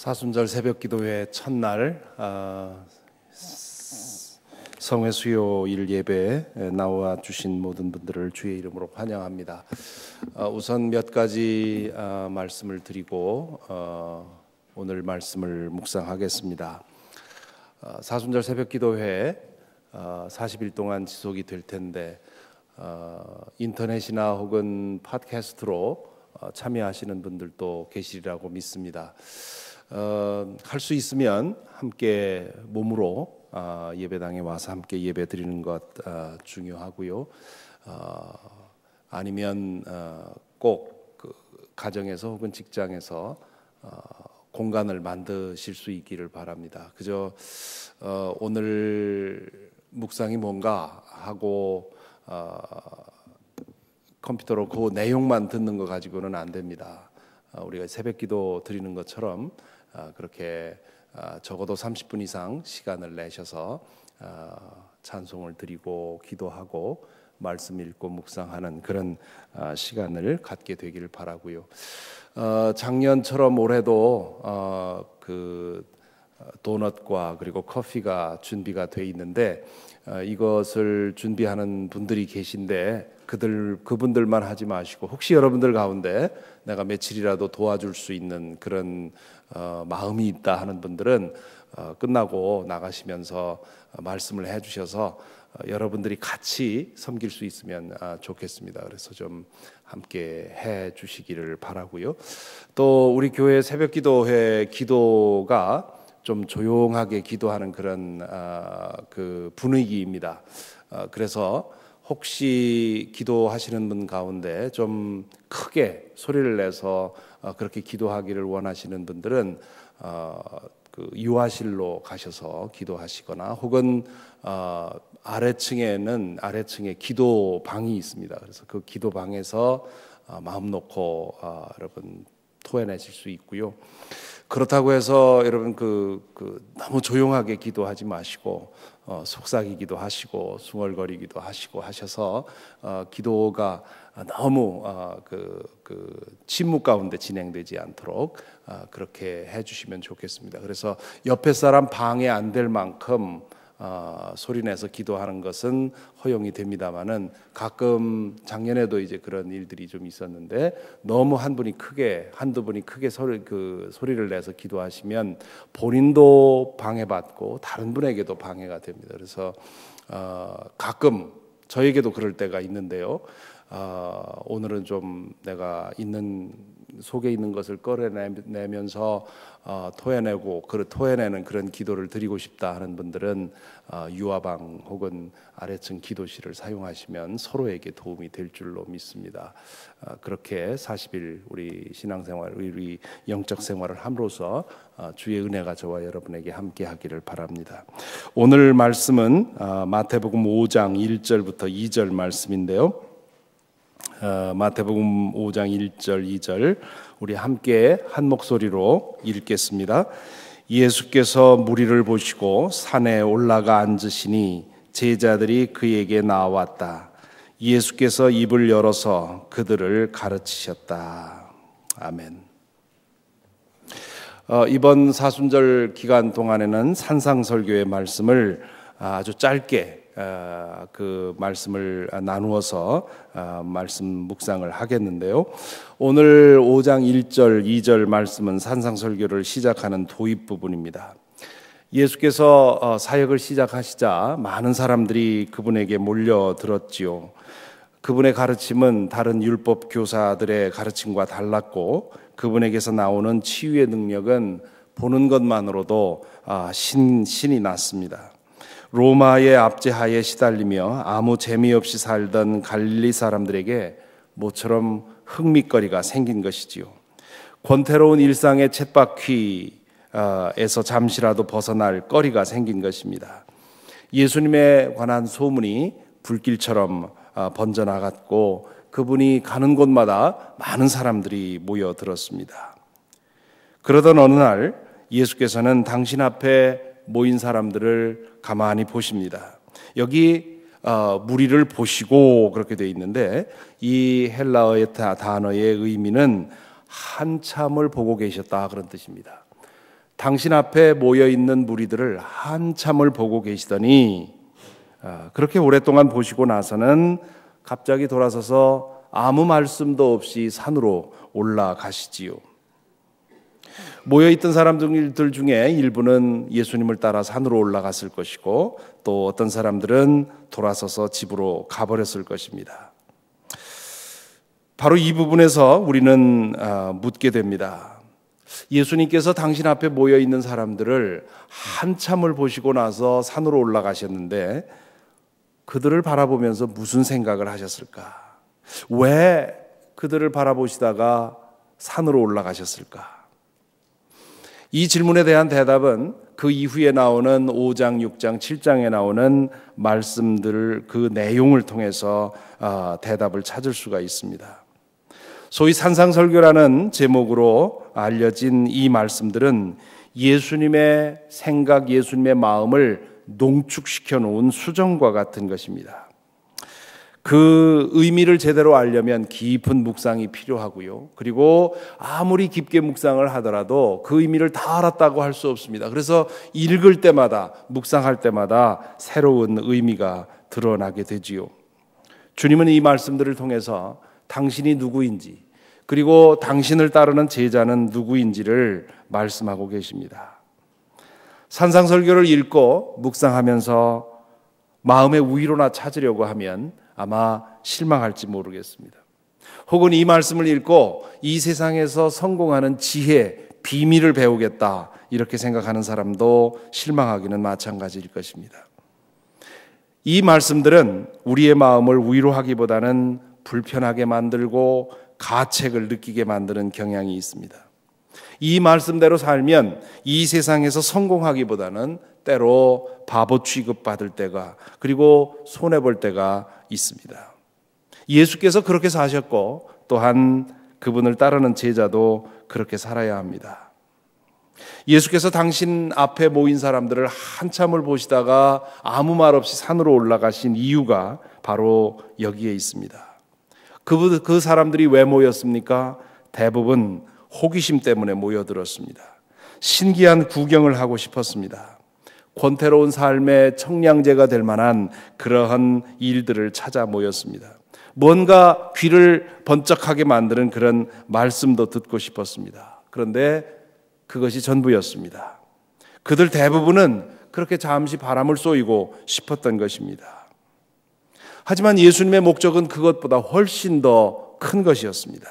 사순절 새벽기도회 첫날 성회 수요일 예배에 나와 주신 모든 분들을 주의 이름으로 환영합니다. 우선 몇 가지 말씀을 드리고 오늘 말씀을 묵상하겠습니다. 사순절 새벽기도회 40일 동안 지속이 될 텐데 인터넷이나 혹은 팟캐스트로 참여하시는 분들도 계시리라고 믿습니다. 할 수 있으면 함께 몸으로 예배당에 와서 함께 예배 드리는 것 중요하고요. 아니면 꼭 그 가정에서 혹은 직장에서 공간을 만드실 수 있기를 바랍니다. 그저 오늘 묵상이 뭔가 하고 컴퓨터로 그 내용만 듣는 거 가지고는 안 됩니다. 우리가 새벽기도 드리는 것처럼 그렇게 적어도 30분 이상 시간을 내셔서 찬송을 드리고 기도하고 말씀 읽고 묵상하는 그런 시간을 갖게 되기를 바라고요. 작년처럼 올해도 그 도넛과 그리고 커피가 준비가 돼 있는데 이것을 준비하는 분들이 계신데 그분들만 하지 마시고 혹시 여러분들 가운데 내가 며칠이라도 도와줄 수 있는 그런 마음이 있다 하는 분들은 끝나고 나가시면서 말씀을 해주셔서 여러분들이 같이 섬길 수 있으면 좋겠습니다. 그래서 좀 함께 해 주시기를 바라고요. 또 우리 교회 새벽기도회 기도가 좀 조용하게 기도하는 그런 그 분위기입니다. 그래서 혹시 기도하시는 분 가운데 좀 크게 소리를 내서 그렇게 기도하기를 원하시는 분들은 그 유아실로 가셔서 기도하시거나 혹은 아래층에 기도방이 있습니다. 그래서 그 기도방에서 마음 놓고 여러분 토해내실 수 있고요. 그렇다고 해서 여러분 너무 조용하게 기도하지 마시고 속삭이기도 하시고 숭얼거리기도 하시고 하셔서 기도가 너무 침묵 가운데 진행되지 않도록 그렇게 해주시면 좋겠습니다. 그래서 옆에 사람 방해 안 될 만큼 소리내서 기도하는 것은 허용이 됩니다만은 가끔 작년에도 이제 그런 일들이 좀 있었는데 너무 한두 분이 크게 소리를 내서 기도하시면 본인도 방해받고 다른 분에게도 방해가 됩니다. 그래서 가끔 저에게도 그럴 때가 있는데요. 오늘은 좀 내가 속에 있는 것을 꺼내내면서 토해내는 그런 기도를 드리고 싶다 하는 분들은 유아방 혹은 아래층 기도실을 사용하시면 서로에게 도움이 될 줄로 믿습니다. 그렇게 40일 우리 신앙생활, 우리 영적 생활을 함으로써 주의 은혜가 저와 여러분에게 함께하기를 바랍니다. 오늘 말씀은 마태복음 5장 1절부터 2절 말씀인데요. 마태복음 5장 1절 2절 우리 함께 한 목소리로 읽겠습니다. 예수께서 무리를 보시고 산에 올라가 앉으시니 제자들이 그에게 나왔다. 예수께서 입을 열어서 그들을 가르치셨다. 아멘. 이번 사순절 기간 동안에는 산상설교의 말씀을 아주 짧게 그 말씀을 나누어서 말씀 묵상을 하겠는데요. 오늘 5장 1절 2절 말씀은 산상설교를 시작하는 도입 부분입니다. 예수께서 사역을 시작하시자 많은 사람들이 그분에게 몰려들었지요. 그분의 가르침은 다른 율법 교사들의 가르침과 달랐고 그분에게서 나오는 치유의 능력은 보는 것만으로도 신이 났습니다. 로마의 압제하에 시달리며 아무 재미없이 살던 갈릴리 사람들에게 모처럼 흥미거리가 생긴 것이지요. 권태로운 일상의 쳇바퀴에서 잠시라도 벗어날 거리가 생긴 것입니다. 예수님에 관한 소문이 불길처럼 번져나갔고 그분이 가는 곳마다 많은 사람들이 모여들었습니다. 그러던 어느 날 예수께서는 당신 앞에 모인 사람들을 가만히 보십니다. 여기 무리를 보시고 그렇게 되어 있는데 이 헬라어의 단어의 의미는 한참을 보고 계셨다 그런 뜻입니다. 당신 앞에 모여 있는 무리들을 한참을 보고 계시더니 그렇게 오랫동안 보시고 나서는 갑자기 돌아서서 아무 말씀도 없이 산으로 올라가시지요. 모여있던 사람들 중에 일부는 예수님을 따라 산으로 올라갔을 것이고 또 어떤 사람들은 돌아서서 집으로 가버렸을 것입니다. 바로 이 부분에서 우리는 묻게 됩니다. 예수님께서 당신 앞에 모여있는 사람들을 한참을 보시고 나서 산으로 올라가셨는데 그들을 바라보면서 무슨 생각을 하셨을까? 왜 그들을 바라보시다가 산으로 올라가셨을까? 이 질문에 대한 대답은 그 이후에 나오는 5장, 6장, 7장에 나오는 말씀들 그 내용을 통해서 대답을 찾을 수가 있습니다. 소위 산상설교라는 제목으로 알려진 이 말씀들은 예수님의 생각, 예수님의 마음을 농축시켜 놓은 수정과 같은 것입니다. 그 의미를 제대로 알려면 깊은 묵상이 필요하고요. 그리고 아무리 깊게 묵상을 하더라도 그 의미를 다 알았다고 할 수 없습니다. 그래서 읽을 때마다, 묵상할 때마다 새로운 의미가 드러나게 되지요. 주님은 이 말씀들을 통해서 당신이 누구인지, 그리고 당신을 따르는 제자는 누구인지를 말씀하고 계십니다. 산상설교를 읽고 묵상하면서 마음의 위로나 찾으려고 하면 아마 실망할지 모르겠습니다. 혹은 이 말씀을 읽고 이 세상에서 성공하는 지혜, 비밀을 배우겠다 이렇게 생각하는 사람도 실망하기는 마찬가지일 것입니다. 이 말씀들은 우리의 마음을 위로하기보다는 불편하게 만들고 가책을 느끼게 만드는 경향이 있습니다. 이 말씀대로 살면 이 세상에서 성공하기보다는 때로 바보 취급받을 때가, 그리고 손해볼 때가 있습니다. 예수께서 그렇게 사셨고 또한 그분을 따르는 제자도 그렇게 살아야 합니다. 예수께서 당신 앞에 모인 사람들을 한참을 보시다가 아무 말 없이 산으로 올라가신 이유가 바로 여기에 있습니다. 그 사람들이 왜 모였습니까? 대부분 호기심 때문에 모여들었습니다. 신기한 구경을 하고 싶었습니다. 권태로운 삶의 청량제가 될 만한 그러한 일들을 찾아 모였습니다. 뭔가 귀를 번쩍하게 만드는 그런 말씀도 듣고 싶었습니다. 그런데 그것이 전부였습니다. 그들 대부분은 그렇게 잠시 바람을 쏘이고 싶었던 것입니다. 하지만 예수님의 목적은 그것보다 훨씬 더 큰 것이었습니다.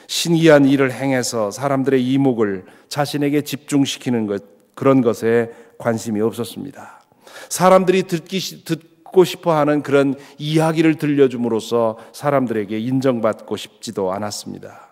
신기한 일을 행해서 사람들의 이목을 자신에게 집중시키는 것, 그런 것에 관심이 없었습니다. 사람들이 듣고 싶어하는 그런 이야기를 들려줌으로써 사람들에게 인정받고 싶지도 않았습니다.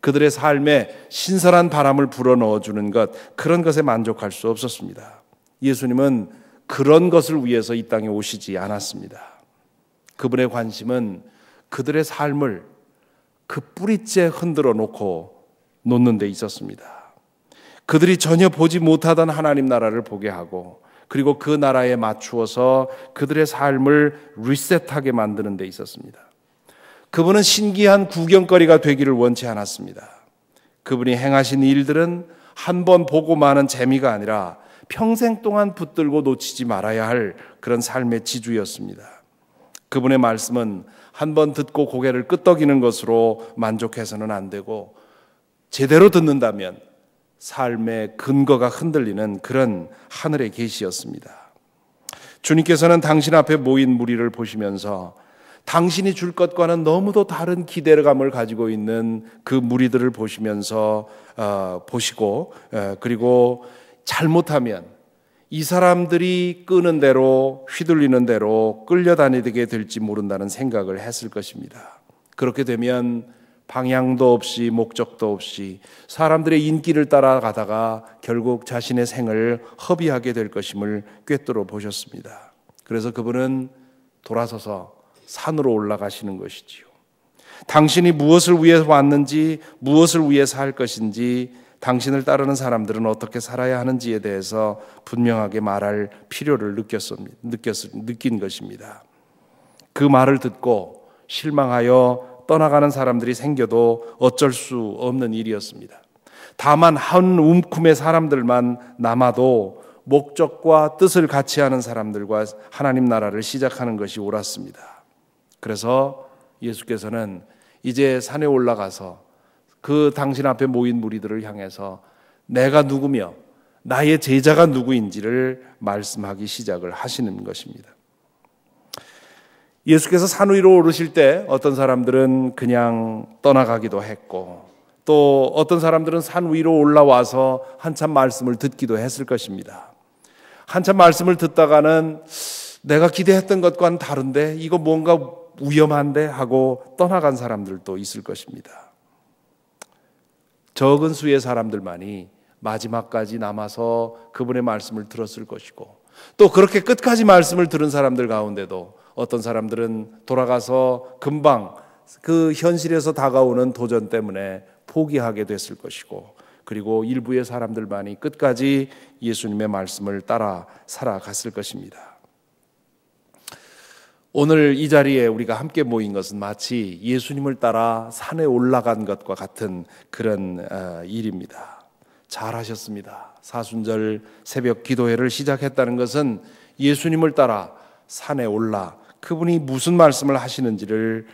그들의 삶에 신선한 바람을 불어넣어주는 것, 그런 것에 만족할 수 없었습니다. 예수님은 그런 것을 위해서 이 땅에 오시지 않았습니다. 그분의 관심은 그들의 삶을 그 뿌리째 흔들어 놓는 데 있었습니다. 그들이 전혀 보지 못하던 하나님 나라를 보게 하고, 그리고 그 나라에 맞추어서 그들의 삶을 리셋하게 만드는 데 있었습니다. 그분은 신기한 구경거리가 되기를 원치 않았습니다. 그분이 행하신 일들은 한 번 보고 마는 재미가 아니라 평생 동안 붙들고 놓치지 말아야 할 그런 삶의 지주였습니다. 그분의 말씀은 한 번 듣고 고개를 끄덕이는 것으로 만족해서는 안 되고, 제대로 듣는다면 삶의 근거가 흔들리는 그런 하늘의 계시였습니다. 주님께서는 당신 앞에 모인 무리를 보시면서 당신이 줄 것과는 너무도 다른 기대감을 가지고 있는 그 무리들을 보시면서 보시고, 그리고 잘못하면 이 사람들이 끄는 대로, 휘둘리는 대로 끌려다니게 될지 모른다는 생각을 했을 것입니다. 그렇게 되면 방향도 없이 목적도 없이 사람들의 인기를 따라가다가 결국 자신의 생을 허비하게 될 것임을 꿰뚫어 보셨습니다. 그래서 그분은 돌아서서 산으로 올라가시는 것이지요. 당신이 무엇을 위해 왔는지, 무엇을 위해서 할 것인지, 당신을 따르는 사람들은 어떻게 살아야 하는지에 대해서 분명하게 말할 필요를 느낀 것입니다. 그 말을 듣고 실망하여 떠나가는 사람들이 생겨도 어쩔 수 없는 일이었습니다. 다만 한 움큼의 사람들만 남아도 목적과 뜻을 같이 하는 사람들과 하나님 나라를 시작하는 것이 옳았습니다. 그래서 예수께서는 이제 산에 올라가서 그 당신 앞에 모인 무리들을 향해서 내가 누구며 나의 제자가 누구인지를 말씀하기 시작을 하시는 것입니다. 예수께서 산 위로 오르실 때 어떤 사람들은 그냥 떠나가기도 했고, 또 어떤 사람들은 산 위로 올라와서 한참 말씀을 듣기도 했을 것입니다. 한참 말씀을 듣다가는 내가 기대했던 것과는 다른데 이거 뭔가 위험한데 하고 떠나간 사람들도 있을 것입니다. 적은 수의 사람들만이 마지막까지 남아서 그분의 말씀을 들었을 것이고, 또 그렇게 끝까지 말씀을 들은 사람들 가운데도 어떤 사람들은 돌아가서 금방 그 현실에서 다가오는 도전 때문에 포기하게 됐을 것이고, 그리고 일부의 사람들만이 끝까지 예수님의 말씀을 따라 살아갔을 것입니다. 오늘 이 자리에 우리가 함께 모인 것은 마치 예수님을 따라 산에 올라간 것과 같은 그런 일입니다. 잘하셨습니다. 사순절 새벽 기도회를 시작했다는 것은 예수님을 따라 산에 올라 그분이 무슨 말씀을 하시는지를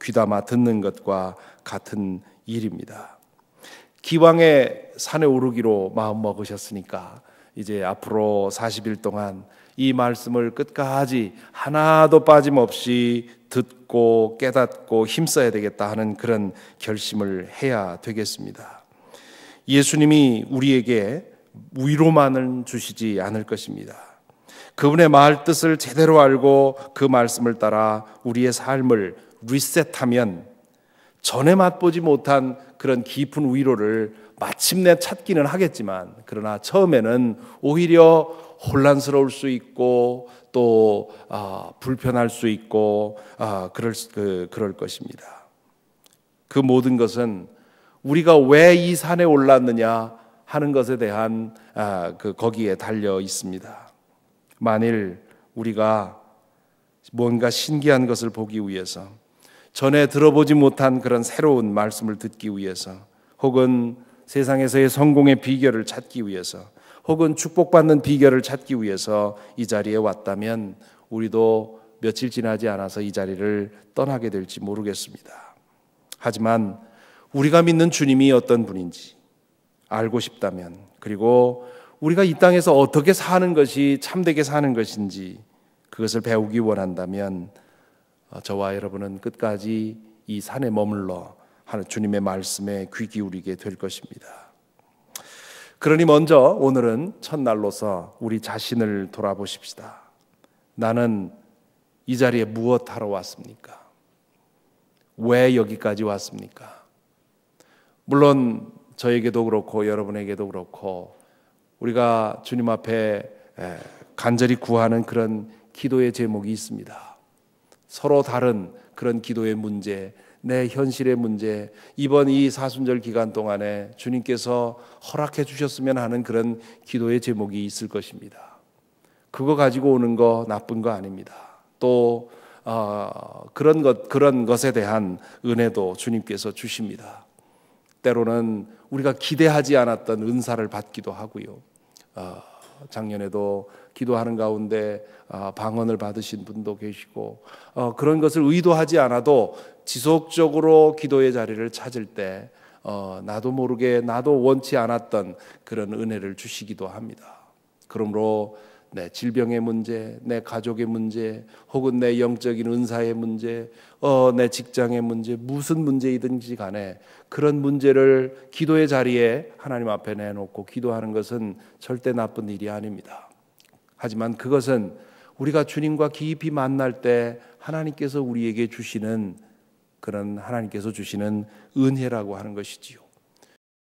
귀담아 듣는 것과 같은 일입니다. 기왕에 산에 오르기로 마음 먹으셨으니까 이제 앞으로 40일 동안 이 말씀을 끝까지 하나도 빠짐없이 듣고 깨닫고 힘써야 되겠다 하는 그런 결심을 해야 되겠습니다. 예수님이 우리에게 위로만은 주시지 않을 것입니다. 그분의 말 뜻을 제대로 알고 그 말씀을 따라 우리의 삶을 리셋하면 전에 맛보지 못한 그런 깊은 위로를 마침내 찾기는 하겠지만, 그러나 처음에는 오히려 혼란스러울 수 있고 또 불편할 수 있고 그럴 것입니다. 그 모든 것은 우리가 왜 이 산에 올랐느냐 하는 것에 대한 거기에 달려 있습니다. 만일 우리가 뭔가 신기한 것을 보기 위해서, 전에 들어보지 못한 그런 새로운 말씀을 듣기 위해서, 혹은 세상에서의 성공의 비결을 찾기 위해서, 혹은 축복받는 비결을 찾기 위해서 이 자리에 왔다면 우리도 며칠 지나지 않아서 이 자리를 떠나게 될지 모르겠습니다. 하지만 우리가 믿는 주님이 어떤 분인지 알고 싶다면, 그리고 우리가 이 땅에서 어떻게 사는 것이 참되게 사는 것인지 그것을 배우기 원한다면 저와 여러분은 끝까지 이 산에 머물러 하는 주님의 말씀에 귀 기울이게 될 것입니다. 그러니 먼저 오늘은 첫날로서 우리 자신을 돌아보십시다. 나는 이 자리에 무엇 하러 왔습니까? 왜 여기까지 왔습니까? 물론 저에게도 그렇고 여러분에게도 그렇고 우리가 주님 앞에 간절히 구하는 그런 기도의 제목이 있습니다. 서로 다른 그런 기도의 문제, 내 현실의 문제, 이번 이 사순절 기간 동안에 주님께서 허락해 주셨으면 하는 그런 기도의 제목이 있을 것입니다. 그거 가지고 오는 거 나쁜 거 아닙니다. 또 그런 것에 대한 은혜도 주님께서 주십니다. 때로는 우리가 기대하지 않았던 은사를 받기도 하고요. 작년에도 기도하는 가운데 방언을 받으신 분도 계시고, 그런 것을 의도하지 않아도 지속적으로 기도의 자리를 찾을 때 나도 모르게 나도 원치 않았던 그런 은혜를 주시기도 합니다. 그러므로 내 질병의 문제, 내 가족의 문제, 혹은 내 영적인 은사의 문제, 내 직장의 문제, 무슨 문제이든지 간에 그런 문제를 기도의 자리에 하나님 앞에 내놓고 기도하는 것은 절대 나쁜 일이 아닙니다. 하지만 그것은 우리가 주님과 깊이 만날 때 하나님께서 우리에게 주시는 그런 하나님께서 주시는 은혜라고 하는 것이지요.